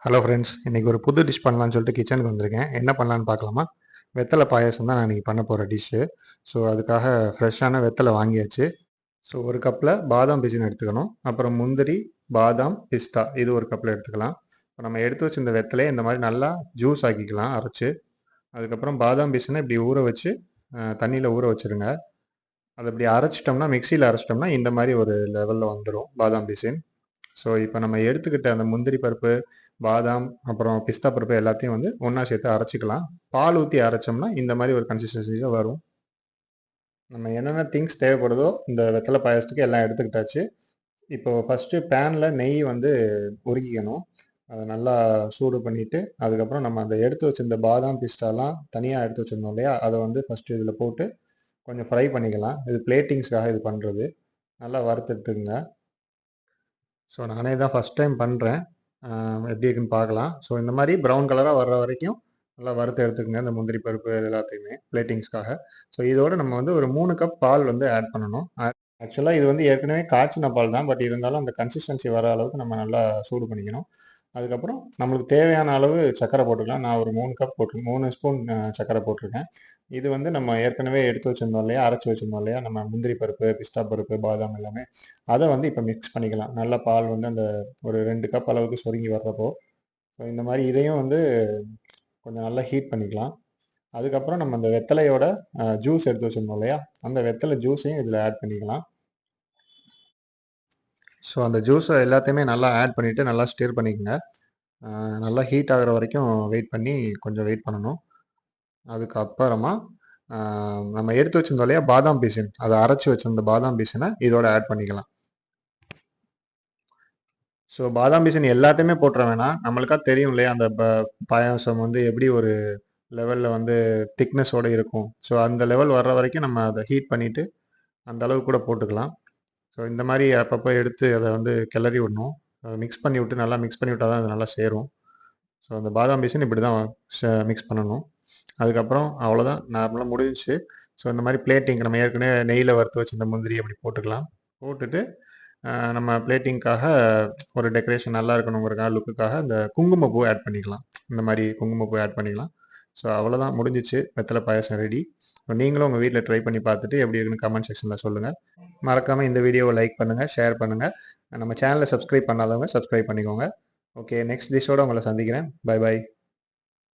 Hello friends, இன்றைக்கி ஒரு புது டிஷ் பண்ணலான்னு சொல்லிட்டு கிச்சனுக்கு வந்திருக்கேன். என்ன பண்ணலான்னு பார்க்கலாமா? வெத்தலை பாயாசம் தான் நான் இன்றைக்கி பண்ண போகிற டிஷ்ஷு. ஸோ அதுக்காக ஃப்ரெஷ்ஷான வெத்தலை வாங்கியாச்சு. ஸோ ஒரு கப்பில் பாதாம் பிசின் எடுத்துக்கணும். அப்புறம் முந்திரி, பாதாம், பிஸ்தா இது ஒரு கப்பில் எடுத்துக்கலாம். இப்போ நம்ம எடுத்து வச்சிருந்த வெத்தலையை இந்த மாதிரி நல்லா ஜூஸ் ஆக்கிக்கலாம் அரைச்சு. அதுக்கப்புறம் பாதாம் பிசினை இப்படி ஊற வச்சு தண்ணியில் ஊற வச்சுருங்க. அதை இப்படி அரைச்சிட்டோம்னா, மிக்சியில் அரைச்சிட்டோம்னா இந்த மாதிரி ஒரு லெவலில் வந்துடும் பாதாம் பிசின். ஸோ இப்போ நம்ம எடுத்துக்கிட்ட அந்த முந்திரி பருப்பு, பாதாம், அப்புறம் பிஸ்தா பருப்பு எல்லாத்தையும் வந்து ஒன்றா சேர்த்து அரைச்சிக்கலாம். பால் ஊற்றி அரைச்சோம்னா இந்த மாதிரி ஒரு கன்சிஸ்டன்சியில் வரும். நம்ம என்னென்ன திங்ஸ் தேவைப்படுதோ இந்த வெத்தலை பாயாசத்துக்கு எல்லாம் எடுத்துக்கிட்டாச்சு. இப்போ ஃபஸ்ட்டு பேனில் நெய் வந்து உருக்கிக்கணும். அதை நல்லா சூடு பண்ணிவிட்டு, அதுக்கப்புறம் நம்ம அந்த எடுத்து வச்சிருந்த பாதாம், பிஸ்தாலாம் தனியாக எடுத்து வச்சுருந்தோம் இல்லையா, அதை வந்து ஃபஸ்ட்டு இதில் போட்டு கொஞ்சம் ஃப்ரை பண்ணிக்கலாம். இது பிளேட்டிங்ஸ்க்காக இது பண்ணுறது. நல்லா வறுத்து எடுத்துக்கங்க. ஸோ நானே தான் ஃபஸ்ட் டைம் பண்ணுறேன். எப்படி இருக்குன்னு பார்க்கலாம். ஸோ இந்த மாதிரி ப்ரௌன் கலராக வர்ற வரைக்கும் நல்லா வறுத்து எடுத்துக்கங்க இந்த முந்திரி பருப்பு எல்லாத்தையுமே பிளேட்டிங்ஸ்க்காக. ஸோ இதோட நம்ம வந்து ஒரு 3 கப் பால் வந்து ஆட் பண்ணணும். ஆக்சுவலாக இது வந்து ஏற்கனவே காய்ச்சின பால் தான். பட் இருந்தாலும் அந்த கன்சிஸ்டன்சி வர அளவுக்கு நம்ம நல்லா சூடு பண்ணிக்கணும். அதுக்கப்புறம் நம்மளுக்கு தேவையான அளவு சர்க்கரை போட்டுக்கலாம். நான் ஒரு 3 கப் 3 ஸ்பூன் சர்க்கரை போட்டிருக்கேன். இது வந்து நம்ம ஏற்கனவே எடுத்து வச்சிருந்தோம் இல்லையா, அரைச்சு வச்சிருந்தோம் இல்லையா, நம்ம முந்திரி பருப்பு, பிஸ்தா பருப்பு, பாதாம் எல்லாமே. அதை வந்து இப்போ மிக்ஸ் பண்ணிக்கலாம். நல்ல பால் வந்து அந்த ஒரு 2 கப் அளவுக்கு சொருங்கி வர்றப்போ, ஸோ இந்த மாதிரி இதையும் வந்து கொஞ்சம் நல்லா ஹீட் பண்ணிக்கலாம். அதுக்கப்புறம் நம்ம அந்த வெத்தலையோட ஜூஸ் எடுத்து வச்சிருந்தோம் இல்லையா, அந்த வெத்தலை ஜூஸையும் இதில் ஆட் பண்ணிக்கலாம். ஸோ அந்த ஜூஸை எல்லாத்தையுமே நல்லா ஆட் பண்ணிவிட்டு நல்லா ஸ்டிர் பண்ணிக்கோங்க. நல்லா ஹீட் ஆகிற வரைக்கும் வெயிட் பண்ணி கொஞ்சம் வெயிட் பண்ணணும். அதுக்கப்புறமா நம்ம எடுத்து வச்சிருந்தோம் இல்லையா பாதாம் பீசின், அதை அரைச்சி வச்சிருந்த பாதாம் பீசினை இதோட ஆட் பண்ணிக்கலாம். ஸோ பாதாம் பீசின் எல்லாத்தையுமே போட்டுற வேணாம். நம்மளுக்கா தெரியும் இல்லையா அந்த பாயாசம் வந்து எப்படி ஒரு லெவலில் வந்து திக்னஸோடு இருக்கும். ஸோ அந்த லெவல் வர்ற வரைக்கும் நம்ம அதை ஹீட் பண்ணிவிட்டு அந்த அளவு கூட போட்டுக்கலாம். ஸோ இந்த மாதிரி அப்பப்போ எடுத்து அதை வந்து கிளறி விடணும். மிக்ஸ் பண்ணி விட்டு நல்லா மிக்ஸ் பண்ணி விட்டால் தான் அது நல்லா சேரும். ஸோ அந்த பாதாம் பீசின் இப்படி தான் மிக்ஸ் பண்ணணும். அதுக்கப்புறம் அவ்வளோதான், நார்மலாக முடிஞ்சிச்சு. ஸோ இந்த மாதிரி பிளேட்டிங் நம்ம ஏற்கனவே நெய்யில் வறுத்து வச்சு இந்த முந்திரி அப்படி போட்டுக்கலாம். போட்டுட்டு நம்ம பிளேட்டிங்க்காக ஒரு டெக்கரேஷன் நல்லா இருக்கணுங்கிறக்காக லுக்குக்காக இந்த குங்குமப்பூ ஆட் பண்ணிக்கலாம். இந்த மாதிரி குங்குமப்பூ ஆட் பண்ணிக்கலாம். ஸோ அவ்வளோதான், முடிஞ்சிச்சு. வெத்தலை பாயாசம் ரெடி. நீங்களும் உங்கள் வீட்டில் ட்ரை பண்ணி பார்த்துட்டு எப்படி இருக்குன்னு கமெண்ட் செக்ஷனில் சொல்லுங்கள். மறக்காமல் இந்த வீடியோவை லைக் பண்ணுங்கள், ஷேர் பண்ணுங்கள். நம்ம சேனலை சப்ஸ்கிரைப் பண்ணாதவங்க சப்ஸ்கிரைப் பண்ணிக்கோங்க. ஓகே, நெக்ஸ்ட் டிஷ்ஷோடு உங்களை சந்திக்கிறேன். Bye bye.